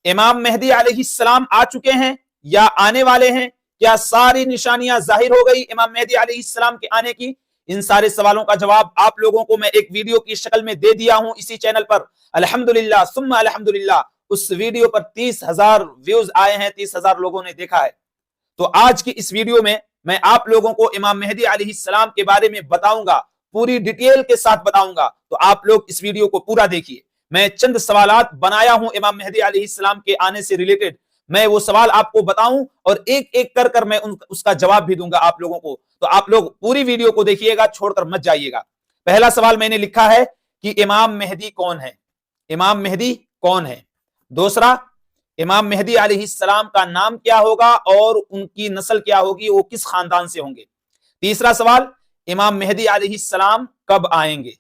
امام مہدی علیہ السلام آ چکے ہیں یا آنے والے ہیں؟ کیا ساری نشانیاں ظاہر ہو گئی امام مہدی علیہ السلام کے آنے کی؟ ان سارے سوالوں کا جواب آپ لوگوں کو میں ایک ویڈیو کی شکل میں دے دیا ہوں اسی چینل پر، الحمدللہ ثم الحمدللہ۔ اس ویڈیو پر 30,000 ویوز آئے ہیں، 30,000 لوگوں نے دیکھا ہے۔ تو آج کی اس ویڈیو میں آپ لوگوں کو امام مہدی علیہ السلام کے بارے میں بتاؤں گا، پوری ڈیٹیل کے ساتھ بتاؤں گا، تو آپ لوگ اس ویڈیو کو پورا دیکھیے۔ میں چند سوالات بنایا ہوں امام مہدی علیہ السلام کے آنے سے ریلیٹڈ، میں وہ سوال آپ کو بتاؤں اور ایک ایک کر میں اس کا جواب بھی دوں گا آپ لوگوں کو، تو آپ لوگ پوری ویڈیو کو دیکھیے گا، چھوڑ کر مت جائیے گا۔ پہلا سوال میں نے لکھا ہے کہ امام مہدی کون ہے؟ امام مہدی کون ہے؟ دوسرا، امام مہدی علیہ السلام کا نام کیا ہوگا اور ان کی نسل کیا ہوگی، وہ کس خاندان سے ہوں گے؟ تیسرا سوال، امام مہدی علیہ السلام کب آئیں گے؟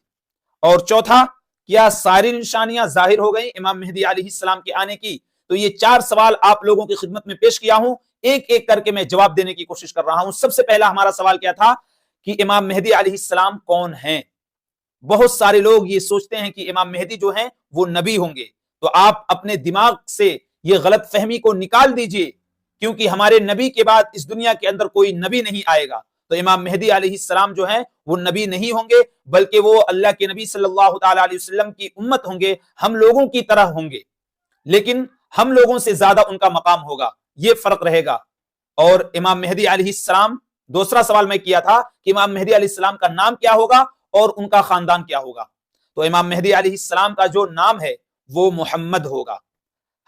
اور چوتھا، کیا ساری نشانیاں ظاہر ہو گئی امام مہدی علیہ السلام کے آنے کی؟ تو یہ 4 سوال آپ لوگوں کی خدمت میں پیش کیا ہوں، ایک ایک کر کے میں جواب دینے کی کوشش کر رہا ہوں۔ سب سے پہلا ہمارا سوال کیا تھا کہ امام مہدی علیہ السلام کون ہیں؟ بہت سارے لوگ یہ سوچتے ہیں کہ امام مہدی جو ہیں وہ نبی ہوں گے، تو آپ اپنے دماغ سے یہ غلط فہمی کو نکال دیجئے، کیونکہ ہمارے نبی کے بعد اس دنیا کے اندر کوئی نبی نہیں آئے گا۔ تو امام مہدی علیہ السلام جو ہیں وہ نبی نہیں ہوں گے، بلکہ وہ اللہ کے نبی صلی اللہ تعالی علیہ وسلم کی امت ہوں گے، ہم لوگوں کی طرح ہوں گے، لیکن ہم لوگوں سے زیادہ ان کا مقام ہوگا، یہ فرق رہے گا۔ اور امام مہدی علیہ السلام، دوسرا سوال میں کیا تھا کہ امام مہدی علیہ السلام کا نام کیا ہوگا اور ان کا خاندان کیا ہوگا؟ تو امام مہدی علیہ السلام کا جو نام ہے وہ محمد ہوگا۔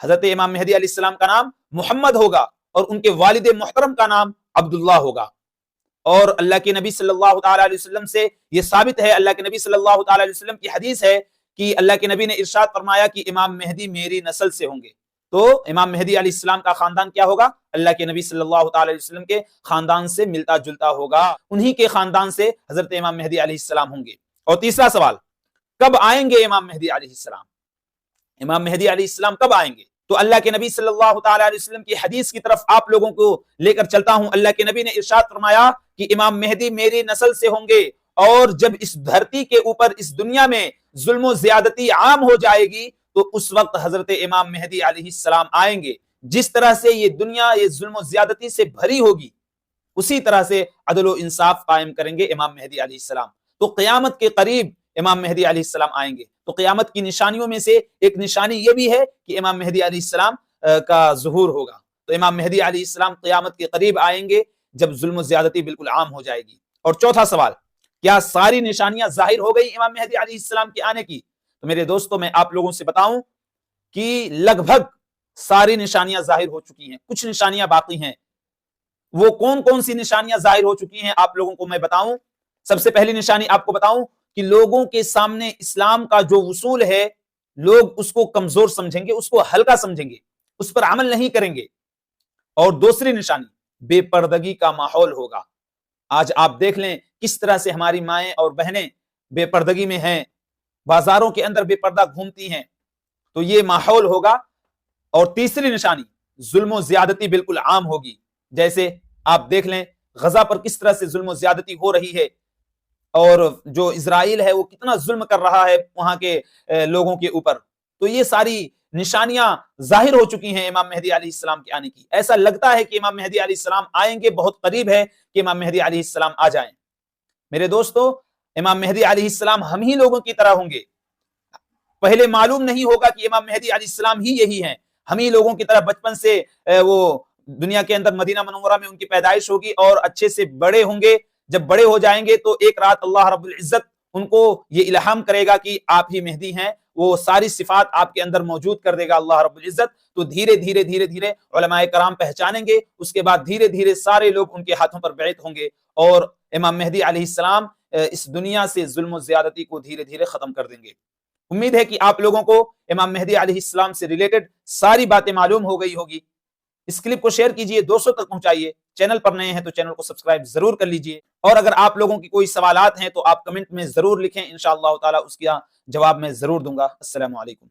حضرت امام مہدی علیہ السلام کا نام محمد ہوگا اور ان کے والد محترم کا نام عبداللہ ہوگا۔ اور اللہ کے نبی صلی اللہ تعالی علیہ وسلم سے یہ ثابت ہے، اللہ کے نبی صلی اللہ تعالی علیہ وسلم کی حدیث ہے کہ اللہ کے نبی نے ارشاد فرمایا کہ امام مہدی میری نسل سے ہوں گے۔ تو امام مہدی علیہ السلام کا خاندان کیا ہوگا؟ اللہ کے نبی صلی اللہ تعالی علیہ وسلم کے خاندان سے ملتا جلتا ہوگا، انہی کے خاندان سے حضرت امام مہدی علیہ السلام ہوں گے۔ اور تیسرا سوال، کب آئیں گے امام مہدی علیہ السلام؟ امام مہدی علیہ السلام کب آئیں گے؟ تو اللہ کے نبی صلی اللہ تعالی علیہ وسلم کی حدیث کی طرف آپ لوگوں کو لے کر چلتا ہوں۔ اللہ کے نبی نے ارشاد فرمایا کہ امام مہدی میری نسل سے ہوں گے، اور جب اس دھرتی کے اوپر اس دنیا میں ظلم و زیادتی عام ہو جائے گی تو اس وقت حضرت امام مہدی علیہ السلام آئیں گے۔ جس طرح سے یہ دنیا یہ ظلم و زیادتی سے بھری ہوگی، اسی طرح سے عدل و انصاف قائم کریں گے امام مہدی علیہ السلام۔ تو قیامت کے قریب امام مہدی علیہ السلام آئیں گے۔ تو قیامت کی نشانیوں میں سے ایک نشانی یہ بھی ہے کہ امام مہدی علیہ السلام کا ظہور ہوگا۔ تو امام مہدی علیہ السلام قیامت کے قریب آئیں گے جب ظلم و زیادتی بالکل عام ہو جائے گی۔ اور چوتھا سوال، کیا ساری نشانیاں ظاہر ہو گئی امام مہدی علیہ السلام کے آنے کی؟ تو میرے دوستوں، میں آپ لوگوں سے بتاؤں کہ لگ بھگ ساری نشانیاں ظاہر ہو چکی ہیں، کچھ نشانیاں باقی ہیں۔ وہ کون کون سی نشانیاں ظاہر ہو چکی ہیں آپ لوگوں کو میں بتاؤں۔ سب سے پہلی نشانی آپ کو بتاؤں کہ لوگوں کے سامنے اسلام کا جو اصول ہے، لوگ اس کو کمزور سمجھیں گے، اس کو ہلکا سمجھیں گے، اس پر عمل نہیں کریں گے۔ اور دوسری نشانی، بے پردگی کا ماحول ہوگا۔ آج آپ دیکھ لیں کس طرح سے ہماری مائیں اور بہنیں بے پردگی میں ہیں، بازاروں کے اندر بے پردہ گھومتی ہیں، تو یہ ماحول ہوگا۔ اور تیسری نشانی، ظلم و زیادتی بالکل عام ہوگی۔ جیسے آپ دیکھ لیں غزہ پر کس طرح سے ظلم و زیادتی ہو رہی ہے، اور جو اسرائیل ہے وہ کتنا ظلم کر رہا ہے وہاں کے لوگوں کے اوپر۔ تو یہ ساری نشانیاں ظاہر ہو چکی ہیں امام مہدی علیہ السلام کے آنے کی۔ ایسا لگتا ہے کہ امام مہدی علیہ السلام آئیں گے، بہت قریب ہے کہ امام مہدی علیہ السلام آ جائیں۔ میرے دوستو، امام مہدی علیہ السلام ہم ہی لوگوں کی طرح ہوں گے۔ پہلے معلوم نہیں ہوگا کہ امام مہدی علیہ السلام ہی یہی ہیں، ہم ہی لوگوں کی طرح بچپن سے وہ دنیا کے اندر مدینہ منورہ میں ان کی پیدائش ہوگی اور اچھے سے بڑے ہوں گے۔ جب بڑے ہو جائیں گے تو ایک رات اللہ رب العزت ان کو یہ الہام کرے گا کہ آپ ہی مہدی ہیں، وہ ساری صفات آپ کے اندر موجود کر دے گا اللہ رب العزت۔ تو دھیرے دھیرے دھیرے دھیرے علماء کرام پہچانیں گے، اس کے بعد دھیرے دھیرے سارے لوگ ان کے ہاتھوں پر بیعت ہوں گے، اور امام مہدی علیہ السلام اس دنیا سے ظلم و زیادتی کو دھیرے دھیرے ختم کر دیں گے۔ امید ہے کہ آپ لوگوں کو امام مہدی علیہ السلام سے ریلیٹڈ ساری باتیں معلوم ہو گئی ہوگی۔ اس کلپ کو شیئر کیجئے، دوستوں تک پہنچائیے۔ چینل پر نئے ہیں تو چینل کو سبسکرائب ضرور کر لیجئے، اور اگر آپ لوگوں کی کوئی سوالات ہیں تو آپ کمنٹ میں ضرور لکھیں، انشاءاللہ تعالی اس کا جواب میں ضرور دوں گا۔ السلام علیکم۔